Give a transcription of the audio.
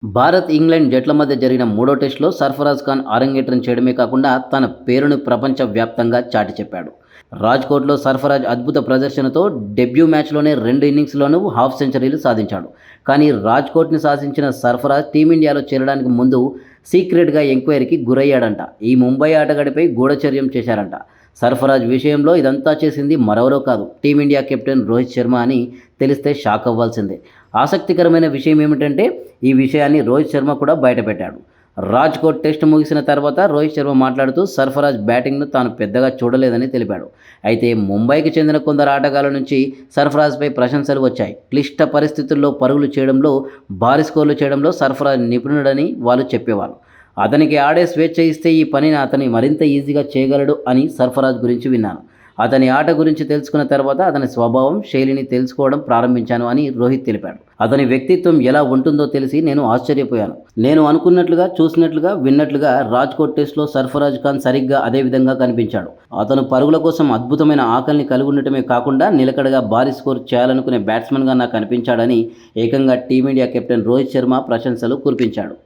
Bharat, England జట్ల మధ్య జరిగిన మూడో టెస్టులో సర్ఫరాజ్ ఖాన్ అరంగేట్రం చేయడమే కాకుండా తన పేరును ప్రపంచ వ్యాప్తంగా చాటి చెప్పాడు. రాజ్కోట్లో సర్ఫరాజ్ అద్భుత ప్రదర్శనతో డెబ్యూ మ్యాచ్లోనే 2 ఇన్నింగ్స్లోనూ హాఫ్ సెంచరీలు సాధించాడు. కానీ రాజ్కోట్ని శాసించిన సర్ఫరాజ్ టీమిండియాలో చేరడానికి ముందు సీక్రెట్గా ఎంక్వైరీకి గురయ్యాడంట. ఈ ముంబై ఆటగాడిపై గూఢచర్యం చేశారంట. సర్ఫరాజ్ విషయంలో ఇదంతా చేసింది మరెవరో కాదు, టీమిండియా కెప్టెన్ రోహిత్ శర్మ అని తెలిస్తే షాక్ అవ్వాల్సిందే. ఆసక్తికరమైన విషయం ఏమిటంటే ఈ విషయాన్ని రోహిత్ శర్మ కూడా బయటపెట్టాడు. రాజ్కోట్ టెస్ట్ ముగిసిన తర్వాత రోహిత్ శర్మ మాట్లాడుతూ సర్ఫరాజ్ బ్యాటింగ్ను తాను పెద్దగా చూడలేదని తెలిపాడు. అయితే ముంబైకి చెందిన కొందరు ఆటగాళ్ల నుంచి సర్ఫరాజ్పై ప్రశంసలు వచ్చాయి. క్లిష్ట పరిస్థితుల్లో పరుగులు చేయడంలో, భారీ స్కోర్లు చేయడంలో సర్ఫరాజ్ నిపుణుడని వాళ్ళు చెప్పేవారు. అతనికి ఆడే స్వేచ్ఛ ఇస్తే ఈ పనిని అతని మరింత ఈజీగా చేయగలడు అని సర్ఫరాజ్ గురించి విన్నాను. అతని ఆట గురించి తెలుసుకున్న తర్వాత అతని స్వభావం, శైలిని తెలుసుకోవడం ప్రారంభించాను అని రోహిత్ తెలిపాడు. అతని వ్యక్తిత్వం ఎలా ఉంటుందో తెలిసి నేను ఆశ్చర్యపోయాను. నేను అనుకున్నట్లుగా, చూసినట్లుగా, విన్నట్లుగా రాజ్కోట్ టెస్ట్లో సర్ఫరాజ్ ఖాన్ సరిగ్గా అదే విధంగా కనిపించాడు. అతను పరుగుల కోసం అద్భుతమైన ఆకలిని కలిగి ఉండటమే కాకుండా నిలకడగా భారీ స్కోర్ చేయాలనుకునే బ్యాట్స్మన్గా నాకు అనిపించాడని ఏకంగా టీమిండియా కెప్టెన్ రోహిత్ శర్మ ప్రశంసలు కురిపించాడు.